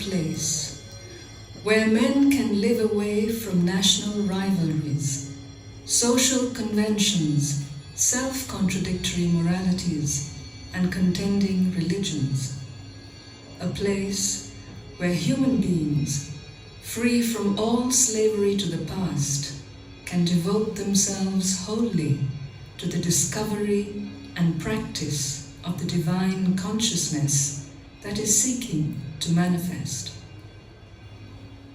place where men can live away from national rivalries, social conventions, self-contradictory moralities, and contending religions. A place where human beings, free from all slavery to the past, can devote themselves wholly to the discovery and practice of the divine consciousness that is seeking to manifest.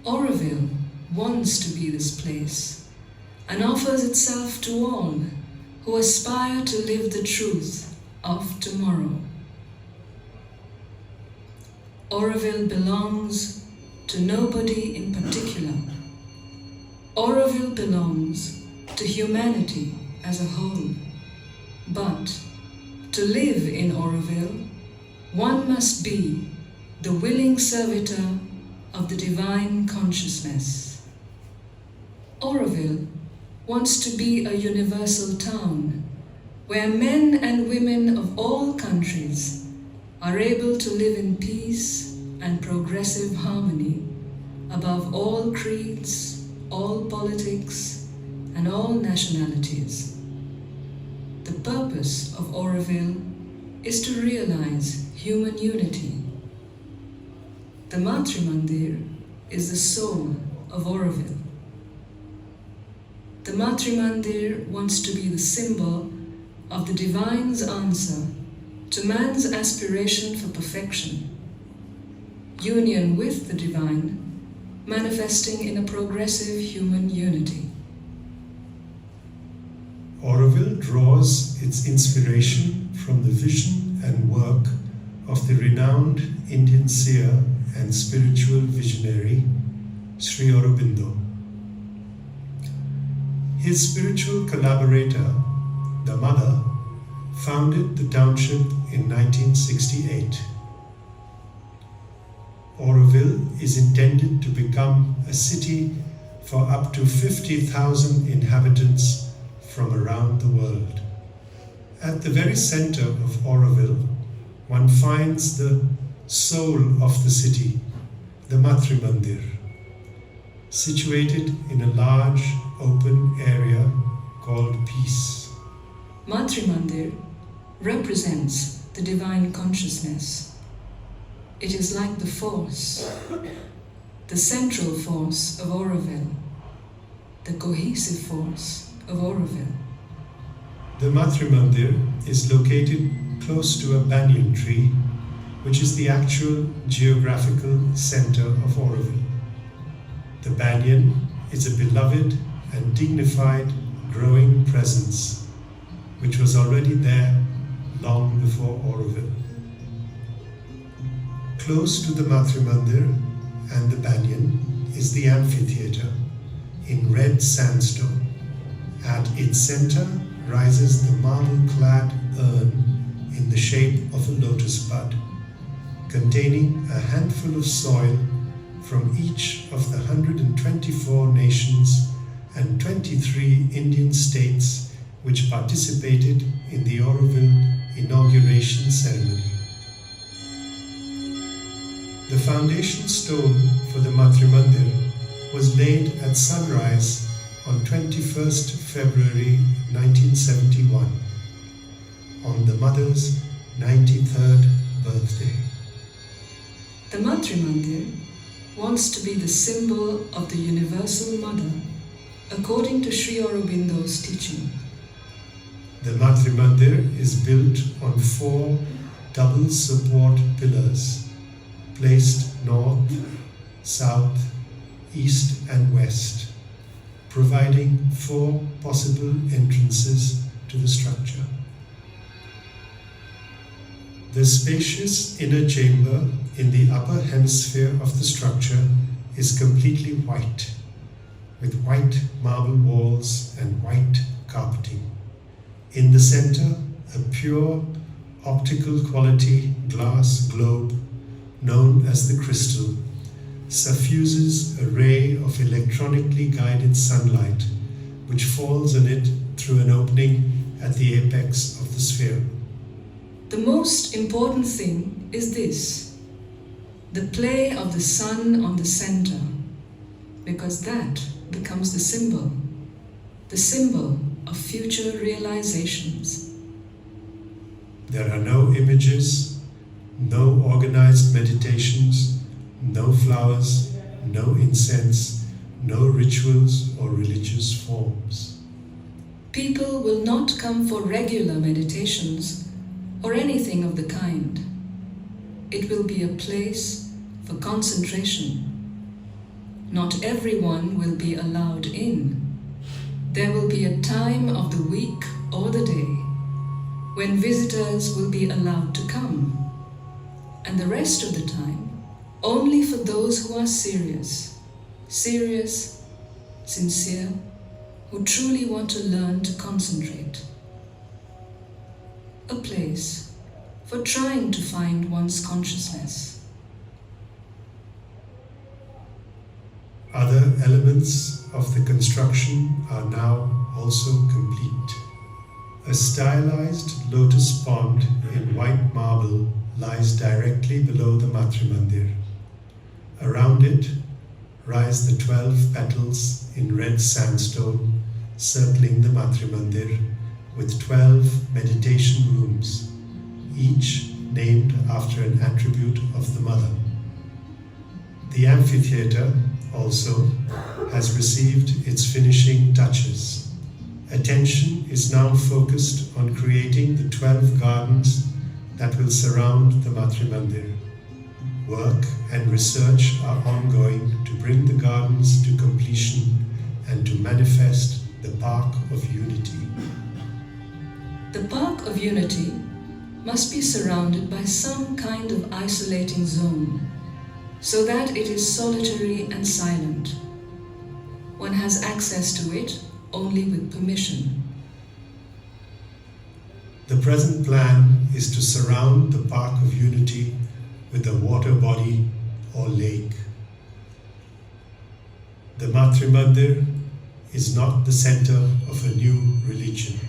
Auroville wants to be this place and offers itself to all who aspire to live the truth of tomorrow. Auroville belongs to nobody in particular. Auroville belongs to humanity as a whole. But to live in Auroville, one must be the willing servitor of the divine consciousness. Auroville wants to be a universal town where men and women of all countries are able to live in peace and progressive harmony above all creeds, all politics, and all nationalities. The purpose of Auroville is to realize human unity. The Matrimandir is the soul of Auroville. The Matrimandir wants to be the symbol of the divine's answer to man's aspiration for perfection, union with the divine, manifesting in a progressive human unity. Auroville draws its inspiration from the vision and work of the renowned Indian seer and spiritual visionary Sri Aurobindo. His spiritual collaborator, the mother, founded the township in 1968. Auroville is intended to become a city for up to 50,000 inhabitants from around the world. At the very center of Auroville, one finds the soul of the city, the Matrimandir, situated in a large open area called Peace. Matrimandir represents the divine consciousness. It is like the force, the central force of Auroville, the cohesive force of Auroville. The Matrimandir is located close to a banyan tree, which is the actual geographical center of Auroville. The banyan is a beloved and dignified growing presence, which was already there long before Auroville. Close to the Matrimandir and the banyan is the amphitheatre in red sandstone. At its center rises the marble-clad urn in the shape of a lotus bud, containing a handful of soil from each of the 124 nations and 23 Indian states which participated in the Auroville inauguration ceremony. The foundation stone for the Matrimandir was laid at sunrise on 21st February 1971, on the mother's 93rd birthday. The Matrimandir wants to be the symbol of the universal mother, according to Sri Aurobindo's teaching. The Matrimandir is built on 4 double support pillars, placed north, south, east and west, providing 4 possible entrances to the structure. The spacious inner chamber in the upper hemisphere of the structure is completely white, with white marble walls and white carpeting. In the center, a pure optical quality glass globe known as the crystal suffuses a ray of electronically guided sunlight which falls on it through an opening at the apex of the sphere. The most important thing is this: the play of the sun on the center, because that becomes the symbol of future realizations. There are no images, no organized meditations, no flowers, no incense, no rituals or religious forms. People will not come for regular meditations or anything of the kind. It will be a place for concentration. Not everyone will be allowed in. There will be a time of the week or the day when visitors will be allowed to come, and the rest of the time only for those who are serious, sincere, who truly want to learn to concentrate. A place for trying to find one's consciousness. Other elements of the construction are now also complete. A stylized lotus pond in white marble lies directly below the Matrimandir. Around it rise the 12 petals in red sandstone circling the Matrimandir with 12 meditation rooms, each named after an attribute of the mother. The amphitheater also has received its finishing touches. Attention is now focused on creating the 12 gardens that will surround the Matrimandir. Work and research are ongoing to bring the gardens to completion and to manifest the Park of Unity. The Park of Unity must be surrounded by some kind of isolating zone, so that it is solitary and silent. One has access to it only with permission. The present plan is to surround the Park of Unity with a water body or lake. The Matrimandir is not the center of a new religion.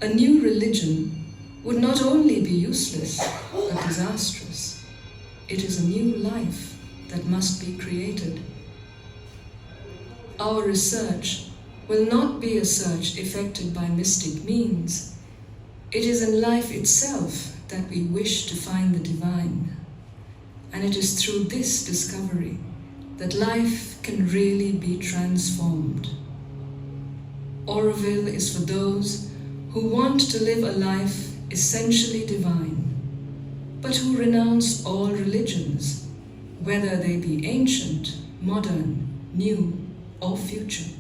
A new religion would not only be useless but disastrous. It is a new life that must be created. Our research will not be a search effected by mystic means. It is in life itself that we wish to find the divine. And it is through this discovery that life can really be transformed. Auroville is for those who want to live a life essentially divine, but who renounce all religions, whether they be ancient, modern, new, or future.